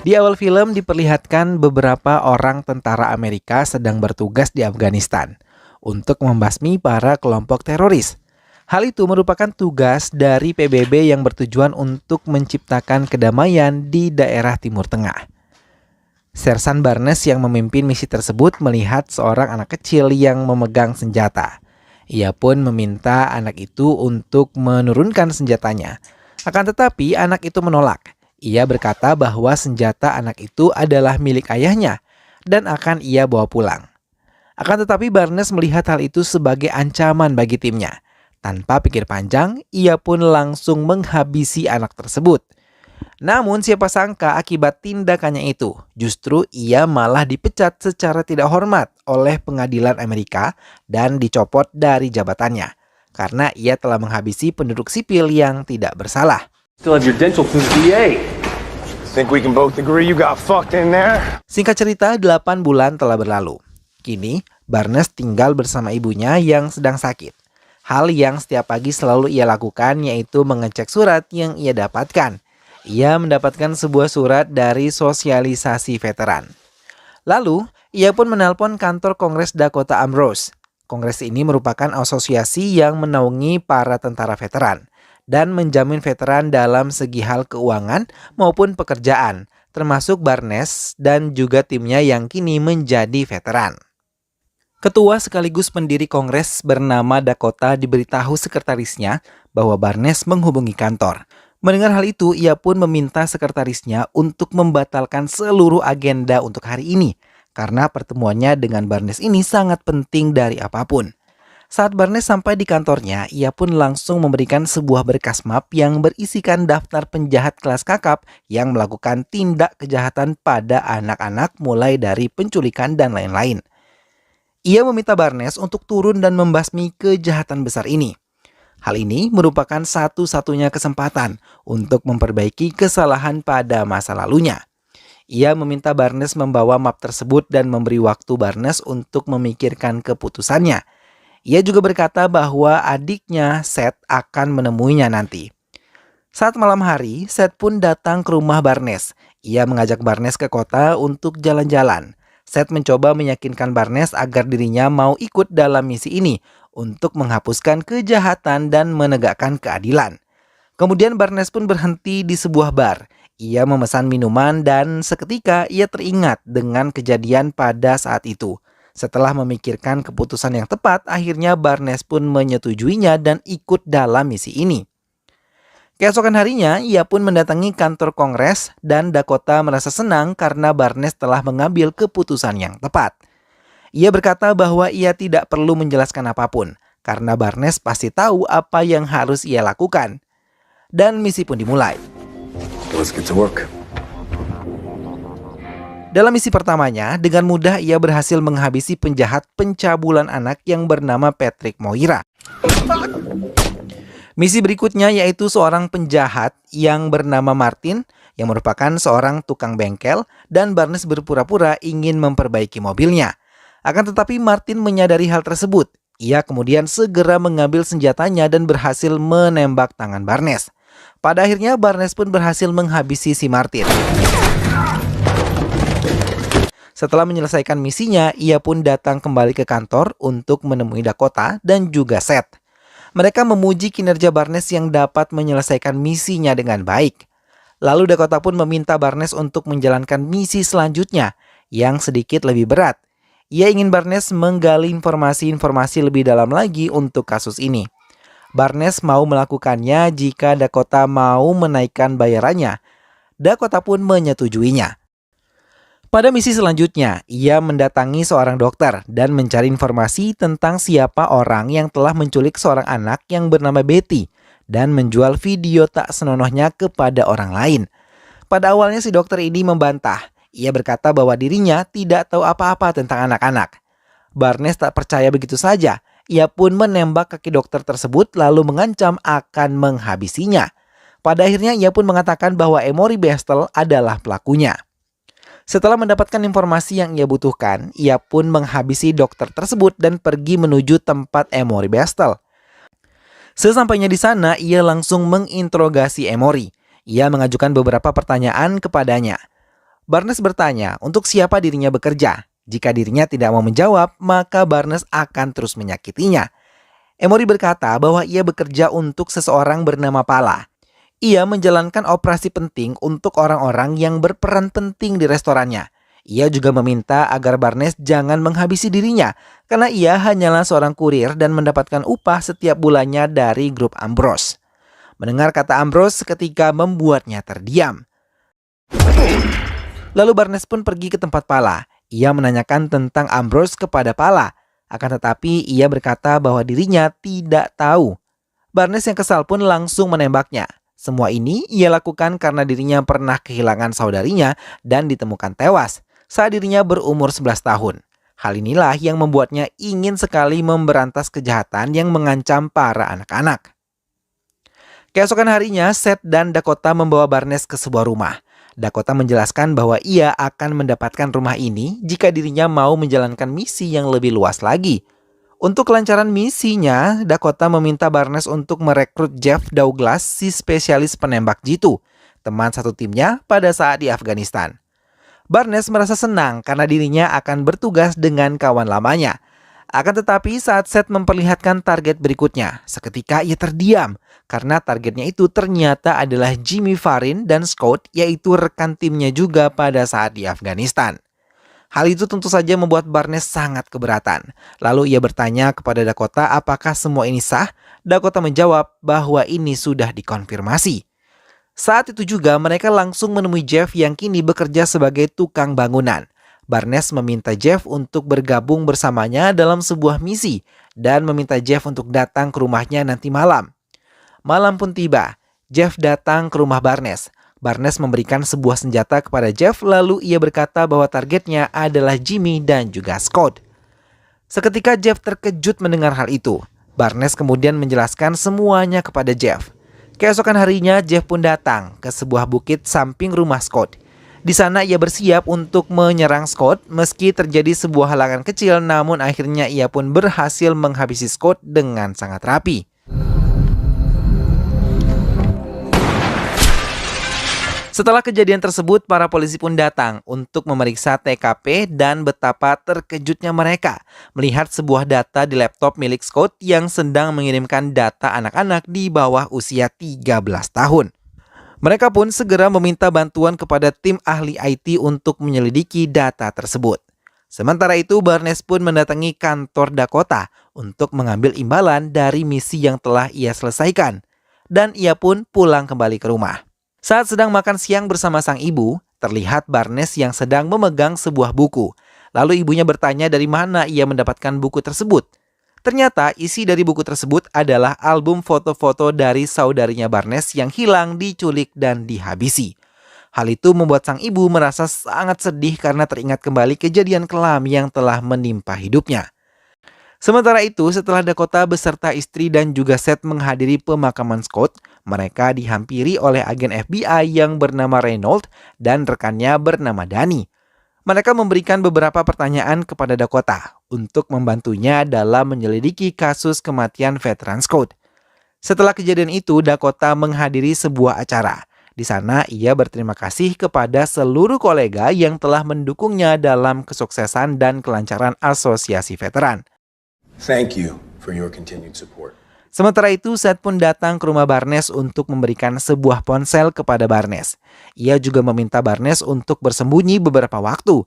Di awal film diperlihatkan beberapa orang tentara Amerika sedang bertugas di Afghanistan untuk membasmi para kelompok teroris. Hal itu merupakan tugas dari PBB yang bertujuan untuk menciptakan kedamaian di daerah Timur Tengah. Sersan Barnes yang memimpin misi tersebut melihat seorang anak kecil yang memegang senjata. Ia pun meminta anak itu untuk menurunkan senjatanya. Akan tetapi anak itu menolak. Ia berkata bahwa senjata anak itu adalah milik ayahnya dan akan ia bawa pulang. Akan tetapi Barnes melihat hal itu sebagai ancaman bagi timnya. Tanpa pikir panjang, ia pun langsung menghabisi anak tersebut. Namun siapa sangka akibat tindakannya itu, justru ia malah dipecat secara tidak hormat oleh pengadilan Amerika dan dicopot dari jabatannya. Karena ia telah menghabisi penduduk sipil yang tidak bersalah. Still have your dental through the VA. Think we can both agree you got fucked in there? Singkat cerita, 8 bulan telah berlalu. Kini, Barnes tinggal bersama ibunya yang sedang sakit. Hal yang setiap pagi selalu ia lakukan yaitu mengecek surat yang ia dapatkan. Ia mendapatkan sebuah surat dari sosialisasi veteran. Lalu, ia pun menelpon kantor Kongres Dakota Ambrose. Kongres ini merupakan asosiasi yang menaungi para tentara veteran dan menjamin veteran dalam segi hal keuangan maupun pekerjaan, termasuk Barnes dan juga timnya yang kini menjadi veteran. Ketua sekaligus pendiri Kongres bernama Dakota diberitahu sekretarisnya bahwa Barnes menghubungi kantor. Mendengar hal itu, ia pun meminta sekretarisnya untuk membatalkan seluruh agenda untuk hari ini, karena pertemuannya dengan Barnes ini sangat penting dari apapun. Saat Barnes sampai di kantornya, ia pun langsung memberikan sebuah berkas map yang berisikan daftar penjahat kelas kakap yang melakukan tindak kejahatan pada anak-anak mulai dari penculikan dan lain-lain. Ia meminta Barnes untuk turun dan membasmi kejahatan besar ini. Hal ini merupakan satu-satunya kesempatan untuk memperbaiki kesalahan pada masa lalunya. Ia meminta Barnes membawa map tersebut dan memberi waktu Barnes untuk memikirkan keputusannya. Ia juga berkata bahwa adiknya Seth akan menemuinya nanti. Saat malam hari, Seth pun datang ke rumah Barnes. Ia mengajak Barnes ke kota untuk jalan-jalan. Seth mencoba meyakinkan Barnes agar dirinya mau ikut dalam misi ini untuk menghapuskan kejahatan dan menegakkan keadilan. Kemudian Barnes pun berhenti di sebuah bar. Ia memesan minuman dan seketika ia teringat dengan kejadian pada saat itu. Setelah memikirkan keputusan yang tepat, akhirnya Barnes pun menyetujuinya dan ikut dalam misi ini. Keesokan harinya, ia pun mendatangi kantor Kongres dan Dakota merasa senang karena Barnes telah mengambil keputusan yang tepat. Ia berkata bahwa ia tidak perlu menjelaskan apapun, karena Barnes pasti tahu apa yang harus ia lakukan. Dan misi pun dimulai. Let's get to work. Dalam misi pertamanya, dengan mudah ia berhasil menghabisi penjahat pencabulan anak yang bernama Patrick Moira. Misi berikutnya yaitu seorang penjahat yang bernama Martin yang merupakan seorang tukang bengkel dan Barnes berpura-pura ingin memperbaiki mobilnya. Akan tetapi Martin menyadari hal tersebut. Ia kemudian segera mengambil senjatanya dan berhasil menembak tangan Barnes. Pada akhirnya Barnes pun berhasil menghabisi si Martin. Setelah menyelesaikan misinya, ia pun datang kembali ke kantor untuk menemui Dakota dan juga Seth. Mereka memuji kinerja Barnes yang dapat menyelesaikan misinya dengan baik. Lalu Dakota pun meminta Barnes untuk menjalankan misi selanjutnya yang sedikit lebih berat. Ia ingin Barnes menggali informasi-informasi lebih dalam lagi untuk kasus ini. Barnes mau melakukannya jika Dakota mau menaikkan bayarannya. Dakota pun menyetujuinya. Pada misi selanjutnya, ia mendatangi seorang dokter dan mencari informasi tentang siapa orang yang telah menculik seorang anak yang bernama Betty dan menjual video tak senonohnya kepada orang lain. Pada awalnya si dokter ini membantah. Ia berkata bahwa dirinya tidak tahu apa-apa tentang anak-anak. Barnes tak percaya begitu saja. Ia pun menembak kaki dokter tersebut lalu mengancam akan menghabisinya. Pada akhirnya ia pun mengatakan bahwa Emory Bestel adalah pelakunya. Setelah mendapatkan informasi yang ia butuhkan, ia pun menghabisi dokter tersebut dan pergi menuju tempat Emory Bestel. Sesampainya di sana, ia langsung menginterogasi Emory. Ia mengajukan beberapa pertanyaan kepadanya. Barnes bertanya untuk siapa dirinya bekerja. Jika dirinya tidak mau menjawab, maka Barnes akan terus menyakitinya. Emory berkata bahwa ia bekerja untuk seseorang bernama Pala. Ia menjalankan operasi penting untuk orang-orang yang berperan penting di restorannya. Ia juga meminta agar Barnes jangan menghabisi dirinya karena ia hanyalah seorang kurir dan mendapatkan upah setiap bulannya dari grup Ambrose. Mendengar kata Ambrose seketika membuatnya terdiam. Lalu Barnes pun pergi ke tempat Pala. Ia menanyakan tentang Ambrose kepada Pala. Akan tetapi ia berkata bahwa dirinya tidak tahu. Barnes yang kesal pun langsung menembaknya. Semua ini ia lakukan karena dirinya pernah kehilangan saudarinya dan ditemukan tewas saat dirinya berumur 11 tahun. Hal inilah yang membuatnya ingin sekali memberantas kejahatan yang mengancam para anak-anak. Keesokan harinya, Seth dan Dakota membawa Barnes ke sebuah rumah. Dakota menjelaskan bahwa ia akan mendapatkan rumah ini jika dirinya mau menjalankan misi yang lebih luas lagi. Untuk kelancaran misinya, Dakota meminta Barnes untuk merekrut Jeff Douglas, si spesialis penembak jitu, teman satu timnya pada saat di Afghanistan. Barnes merasa senang karena dirinya akan bertugas dengan kawan lamanya. Akan tetapi saat Seth memperlihatkan target berikutnya, seketika ia terdiam karena targetnya itu ternyata adalah Jimmy Farin dan Scott, yaitu rekan timnya juga pada saat di Afghanistan. Hal itu tentu saja membuat Barnes sangat keberatan. Lalu ia bertanya kepada Dakota apakah semua ini sah. Dakota menjawab bahwa ini sudah dikonfirmasi. Saat itu juga mereka langsung menemui Jeff yang kini bekerja sebagai tukang bangunan. Barnes meminta Jeff untuk bergabung bersamanya dalam sebuah misi dan meminta Jeff untuk datang ke rumahnya nanti malam. Malam pun tiba. Jeff datang ke rumah Barnes. Barnes memberikan sebuah senjata kepada Jeff lalu ia berkata bahwa targetnya adalah Jimmy dan juga Scott. Seketika Jeff terkejut mendengar hal itu. Barnes kemudian menjelaskan semuanya kepada Jeff. Keesokan harinya Jeff pun datang ke sebuah bukit samping rumah Scott. Di sana ia bersiap untuk menyerang Scott meski terjadi sebuah halangan kecil, namun akhirnya ia pun berhasil menghabisi Scott dengan sangat rapi. Setelah kejadian tersebut, para polisi pun datang untuk memeriksa TKP dan betapa terkejutnya mereka melihat sebuah data di laptop milik Scott yang sedang mengirimkan data anak-anak di bawah usia 13 tahun. Mereka pun segera meminta bantuan kepada tim ahli IT untuk menyelidiki data tersebut. Sementara itu, Barnes pun mendatangi kantor Dakota untuk mengambil imbalan dari misi yang telah ia selesaikan. Dan ia pun pulang kembali ke rumah. Saat sedang makan siang bersama sang ibu, terlihat Barnes yang sedang memegang sebuah buku. Lalu ibunya bertanya dari mana ia mendapatkan buku tersebut. Ternyata isi dari buku tersebut adalah album foto-foto dari saudarinya Barnes yang hilang, diculik, dan dihabisi. Hal itu membuat sang ibu merasa sangat sedih karena teringat kembali kejadian kelam yang telah menimpa hidupnya. Sementara itu, setelah Dakota beserta istri dan juga Seth menghadiri pemakaman Scott, mereka dihampiri oleh agen FBI yang bernama Reynolds dan rekannya bernama Danny. Mereka memberikan beberapa pertanyaan kepada Dakota untuk membantunya dalam menyelidiki kasus kematian veteran Scott. Setelah kejadian itu, Dakota menghadiri sebuah acara. Di sana, ia berterima kasih kepada seluruh kolega yang telah mendukungnya dalam kesuksesan dan kelancaran asosiasi veteran. Thank you for your continued support. Sementara itu, Seth pun datang ke rumah Barnes untuk memberikan sebuah ponsel kepada Barnes. Ia juga meminta Barnes untuk bersembunyi beberapa waktu.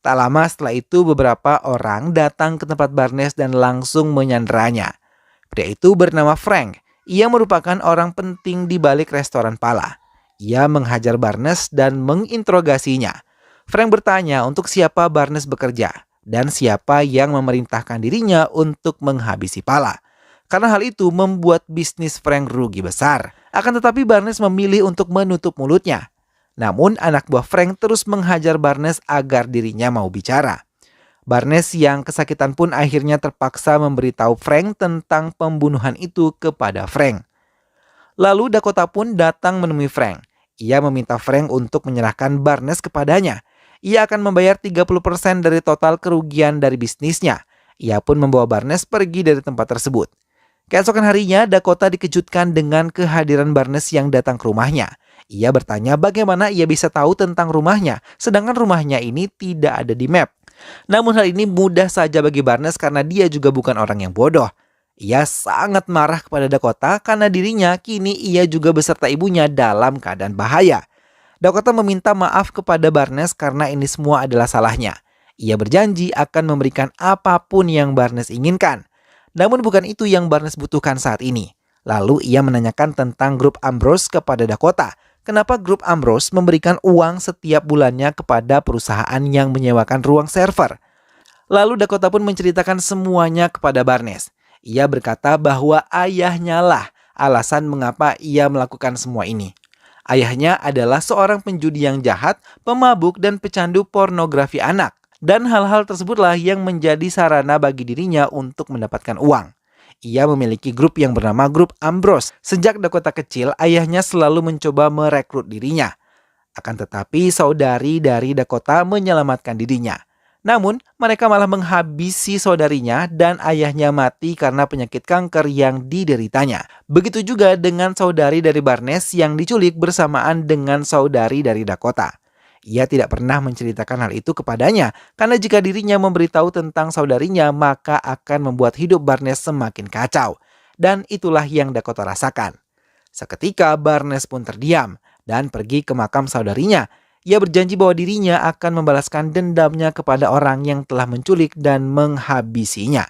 Tak lama setelah itu, beberapa orang datang ke tempat Barnes dan langsung menyanderanya. Pria itu bernama Frank. Ia merupakan orang penting di balik restoran Pala. Ia menghajar Barnes dan menginterogasinya. Frank bertanya untuk siapa Barnes bekerja dan siapa yang memerintahkan dirinya untuk menghabisi Pala. Karena hal itu membuat bisnis Frank rugi besar. Akan tetapi Barnes memilih untuk menutup mulutnya. Namun anak buah Frank terus menghajar Barnes agar dirinya mau bicara. Barnes yang kesakitan pun akhirnya terpaksa memberitahu Frank tentang pembunuhan itu kepada Frank. Lalu Dakota pun datang menemui Frank. Ia meminta Frank untuk menyerahkan Barnes kepadanya. Ia akan membayar 30% dari total kerugian dari bisnisnya. Ia pun membawa Barnes pergi dari tempat tersebut. Keesokan harinya, Dakota dikejutkan dengan kehadiran Barnes yang datang ke rumahnya. Ia bertanya bagaimana ia bisa tahu tentang rumahnya, sedangkan rumahnya ini tidak ada di map. Namun hal ini mudah saja bagi Barnes karena dia juga bukan orang yang bodoh. Ia sangat marah kepada Dakota karena dirinya kini ia juga beserta ibunya dalam keadaan bahaya. Dakota meminta maaf kepada Barnes karena ini semua adalah salahnya. Ia berjanji akan memberikan apapun yang Barnes inginkan. Namun bukan itu yang Barnes butuhkan saat ini. Lalu ia menanyakan tentang grup Ambrose kepada Dakota. Kenapa grup Ambrose memberikan uang setiap bulannya kepada perusahaan yang menyewakan ruang server? Lalu Dakota pun menceritakan semuanya kepada Barnes. Ia berkata bahwa ayahnya lah alasan mengapa ia melakukan semua ini. Ayahnya adalah seorang penjudi yang jahat, pemabuk, dan pecandu pornografi anak. Dan hal-hal tersebutlah yang menjadi sarana bagi dirinya untuk mendapatkan uang. Ia memiliki grup yang bernama Grup Ambrose. Sejak Dakota kecil, ayahnya selalu mencoba merekrut dirinya. Akan tetapi saudari dari Dakota menyelamatkan dirinya. Namun, mereka malah menghabisi saudarinya dan ayahnya mati karena penyakit kanker yang dideritanya. Begitu juga dengan saudari dari Barnes yang diculik bersamaan dengan saudari dari Dakota. Ia tidak pernah menceritakan hal itu kepadanya, karena jika dirinya memberitahu tentang saudarinya, maka akan membuat hidup Barnes semakin kacau. Dan itulah yang Dakota rasakan. Seketika Barnes pun terdiam dan pergi ke makam saudarinya. Ia berjanji bahwa dirinya akan membalaskan dendamnya kepada orang yang telah menculik dan menghabisinya.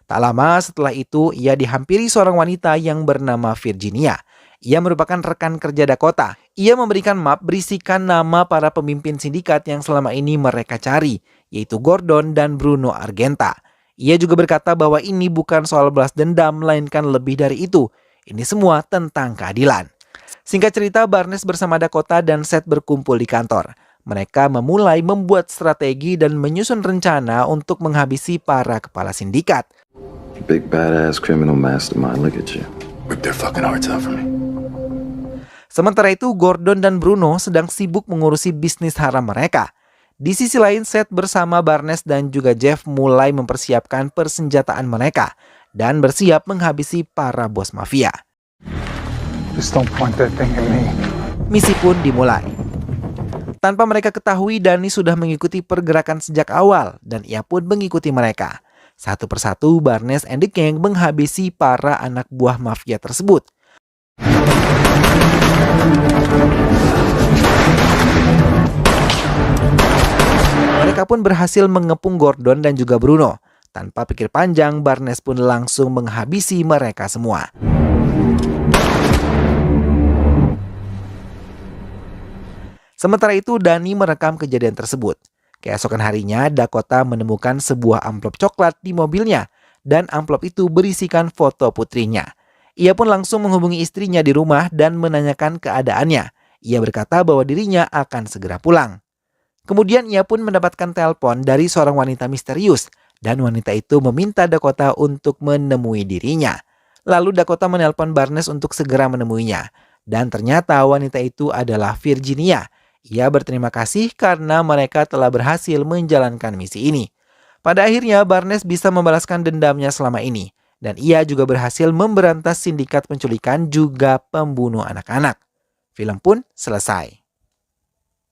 Tak lama setelah itu, ia dihampiri seorang wanita yang bernama Virginia. Ia merupakan rekan kerja Dakota. Ia memberikan map berisikan nama para pemimpin sindikat yang selama ini mereka cari, yaitu Gordon dan Bruno Argenta. Ia juga berkata bahwa ini bukan soal balas dendam, melainkan lebih dari itu. Ini semua tentang keadilan. Singkat cerita, Barnes bersama Dakota dan Seth berkumpul di kantor. Mereka memulai membuat strategi dan menyusun rencana untuk menghabisi para kepala sindikat. Big badass criminal mastermind, look at you. Rip their fucking hearts out for me. Sementara itu, Gordon dan Bruno sedang sibuk mengurusi bisnis haram mereka. Di sisi lain, Seth bersama Barnes dan juga Jeff mulai mempersiapkan persenjataan mereka dan bersiap menghabisi para bos mafia. Just don't point that thing at me. Misi pun dimulai. Tanpa mereka ketahui, Danny sudah mengikuti pergerakan sejak awal dan ia pun mengikuti mereka. Satu persatu, Barnes and the Gang menghabisi para anak buah mafia tersebut. Mereka pun berhasil mengepung Gordon dan juga Bruno. Tanpa pikir panjang, Barnes pun langsung menghabisi mereka semua. Sementara itu, Danny merekam kejadian tersebut. Keesokan harinya, Dakota menemukan sebuah amplop coklat di mobilnya, dan amplop itu berisikan foto putrinya. Ia pun langsung menghubungi istrinya di rumah dan menanyakan keadaannya. Ia berkata bahwa dirinya akan segera pulang. Kemudian ia pun mendapatkan telepon dari seorang wanita misterius, dan wanita itu meminta Dakota untuk menemui dirinya. Lalu Dakota menelpon Barnes untuk segera menemuinya, dan ternyata wanita itu adalah Virginia. Ia berterima kasih karena mereka telah berhasil menjalankan misi ini. Pada akhirnya Barnes bisa membalaskan dendamnya selama ini, dan ia juga berhasil memberantas sindikat penculikan juga pembunuh anak-anak. Film pun selesai.